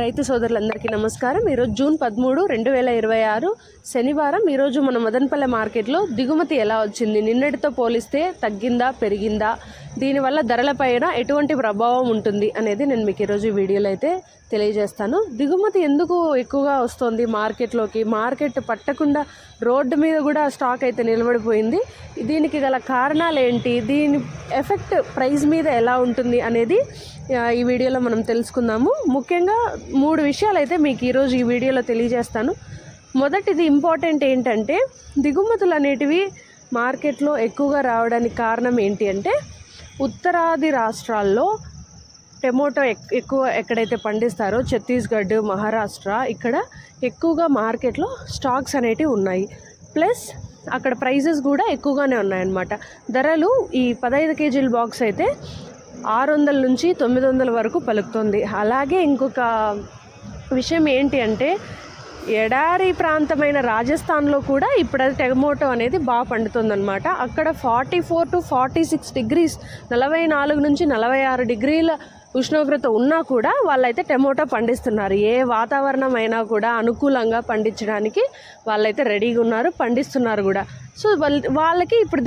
రైతు సోదరులందరికీ నమస్కారం. ఈరోజు జూన్ 13, 2026 శనివారం. ఈరోజు మన మదనపల్లె మార్కెట్లో దిగుమతి ఎలా వచ్చింది, నిన్నటితో పోలిస్తే తగ్గిందా పెరిగిందా, దీనివల్ల ధరలపైన ఎటువంటి ప్రభావం ఉంటుంది అనేది నేను మీకు ఈరోజు ఈ వీడియోలో అయితే తెలియజేస్తాను. దిగుమతి ఎందుకు ఎక్కువగా వస్తుంది మార్కెట్లోకి, మార్కెట్ పట్టకుండా రోడ్డు మీద కూడా స్టాక్ అయితే నిలబడిపోయింది. దీనికి గల కారణాలు ఏంటి, దీని ఎఫెక్ట్ ప్రైస్ మీద ఎలా ఉంటుంది అనేది ఈ వీడియోలో మనం తెలుసుకుందాము. ముఖ్యంగా 3 విషయాలు అయితే మీకు ఈరోజు ఈ వీడియోలో తెలియజేస్తాను. మొదటిది ఇంపార్టెంట్ ఏంటంటే, దిగుమతులు అనేటివి మార్కెట్లో ఎక్కువగా రావడానికి కారణం ఏంటి అంటే, ఉత్తరాది రాష్ట్రాల్లో టమోటో ఎక్కువ ఎక్కడైతే పండిస్తారో ఛత్తీస్గఢ్, మహారాష్ట్ర, ఇక్కడ ఎక్కువగా మార్కెట్లో స్టాక్స్ అనేటివి ఉన్నాయి. ప్లస్ అక్కడ ప్రైజెస్ కూడా ఎక్కువగానే ఉన్నాయన్నమాట. ధరలు ఈ 15 కేజీల బాక్స్ అయితే 600 నుంచి 900 వరకు పలుకుతుంది. అలాగే ఇంకొక విషయం ఏంటి అంటే, ఎడారి ప్రాంతమైన రాజస్థాన్లో కూడా ఇప్పుడు టమోటో అనేది బాగా పండుతుందన్నమాట. అక్కడ 44 to 46 డిగ్రీస్, 44 నుంచి 46 డిగ్రీల ఉష్ణోగ్రత ఉన్నా కూడా వాళ్ళైతే టమోటో పండిస్తున్నారు. ఏ వాతావరణం అయినా కూడా అనుకూలంగా పండించడానికి వాళ్ళైతే రెడీగా ఉన్నారు, పండిస్తున్నారు కూడా. సో వాళ్ళకి ఇప్పుడు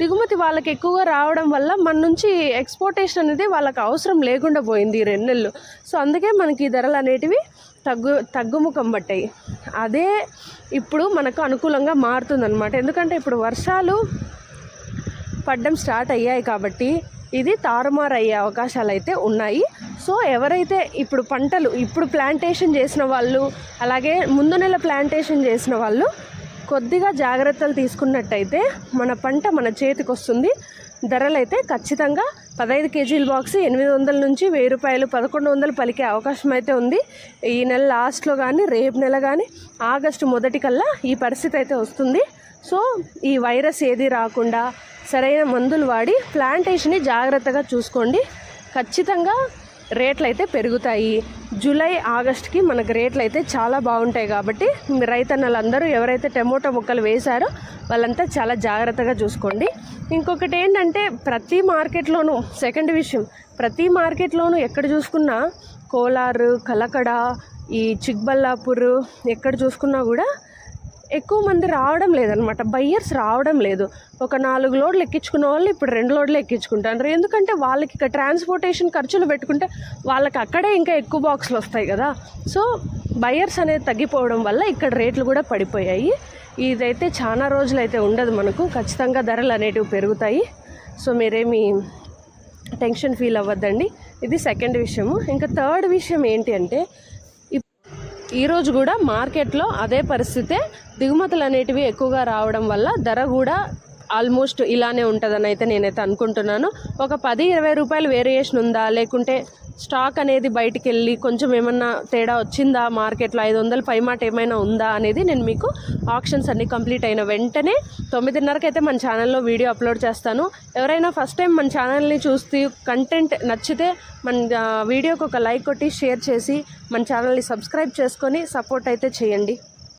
దిగుమతి వాళ్ళకి ఎక్కువగా రావడం వల్ల మన నుంచి ఎక్స్పోర్టేషన్ అనేది వాళ్ళకి అవసరం లేకుండా పోయింది ఈ 2 నెలలు. సో అందుకే మనకి ఈ ధరలు అనేటివి తగ్గుముఖం పట్టాయి. అదే ఇప్పుడు మనకు అనుకూలంగా మారుతుందన్నమాట. ఎందుకంటే ఇప్పుడు వర్షాలు పడడం స్టార్ట్ అయ్యాయి కాబట్టి ఇది తారుమారు అయ్యే అవకాశాలు అయితే ఉన్నాయి. సో ఎవరైతే ఇప్పుడు పంటలు ప్లాంటేషన్ చేసిన వాళ్ళు, అలాగే ముందు నెల ప్లాంటేషన్ చేసిన వాళ్ళు కొద్దిగా జాగ్రత్తలు తీసుకున్నట్టయితే మన పంట మన చేతికి వస్తుంది. ధరలు అయితే ఖచ్చితంగా 15 కేజీల బాక్స్ 800 నుంచి 1000 రూపాయలు, 1100 పలికే అవకాశం అయితే ఉంది. ఈ నెల లాస్ట్లో కానీ, రేపు నెల కానీ, ఆగస్టు మొదటికల్లా ఈ పరిస్థితి అయితే వస్తుంది. సో ఈ వైరస్ ఏది రాకుండా సరైన మందులు వాడి ప్లాంటేషన్ని జాగ్రత్తగా చూసుకోండి. ఖచ్చితంగా రేట్లు అయితే పెరుగుతాయి. జూలై, ఆగస్టుకి మనకు రేట్లు అయితే చాలా బాగుంటాయి. కాబట్టి రైతన్నలందరూ ఎవరైతే టమోటో మొక్కలు వేశారో వాళ్ళంతా చాలా జాగ్రత్తగా చూసుకోండి. ఇంకొకటి ఏంటంటే, ప్రతి మార్కెట్లోనూ సెకండ్ విషయం, ప్రతి మార్కెట్లోనూ ఎక్కడ చూసుకున్నా కోలార్, కలకడ, ఈ చిక్బల్లాపూర్ ఎక్కడ చూసుకున్నా కూడా ఎక్కువ మంది రావడం లేదనమాట. బయ్యర్స్ రావడం లేదు. ఒక 4 లోడ్లు ఎక్కించుకున్న వాళ్ళు ఇప్పుడు 2 లోడ్లు ఎక్కించుకుంటారు. ఎందుకంటే వాళ్ళకి ఇక్కడ ట్రాన్స్పోర్టేషన్ ఖర్చులు పెట్టుకుంటే వాళ్ళకి అక్కడే ఇంకా ఎక్కువ బాక్సులు వస్తాయి కదా. సో బయ్యర్స్ అనేది తగ్గిపోవడం వల్ల ఇక్కడ రేట్లు కూడా పడిపోయాయి. ఇదైతే చాలా రోజులు అయితే ఉండదు మనకు. ఖచ్చితంగా ధరలు అనేటివి పెరుగుతాయి. సో మీరేమి టెన్షన్ ఫీల్ అవ్వద్దండి. ఇది సెకండ్ విషయము. ఇంకా థర్డ్ విషయం ఏంటి అంటే, ఈరోజు కూడా మార్కెట్లో అదే పరిస్థితే. దిగుమతులు అనేటివి ఎక్కువగా రావడం వల్ల ధర కూడా ఆల్మోస్ట్ ఇలానే ఉంటుందని అయితే నేనైతే అనుకుంటున్నాను. ఒక 10-20 రూపాయలు వేరియేషన్ ఉందా, లేకుంటే స్టాక్ అనేది బయటికి వెళ్ళి కొంచెం ఏమన్నా తేడా వచ్చిందా, మార్కెట్లో 500 పైమాట ఏమైనా ఉందా అనేది నేను మీకు ఆప్షన్స్ అన్నీ కంప్లీట్ అయిన వెంటనే 9:30కి అయితే మన ఛానల్లో వీడియో అప్లోడ్ చేస్తాను. ఎవరైనా ఫస్ట్ టైం మన ఛానల్ని చూస్తూ కంటెంట్ నచ్చితే మన వీడియోకి ఒక లైక్ కొట్టి షేర్ చేసి మన ఛానల్ని సబ్స్క్రైబ్ చేసుకొని సపోర్ట్ అయితే చేయండి.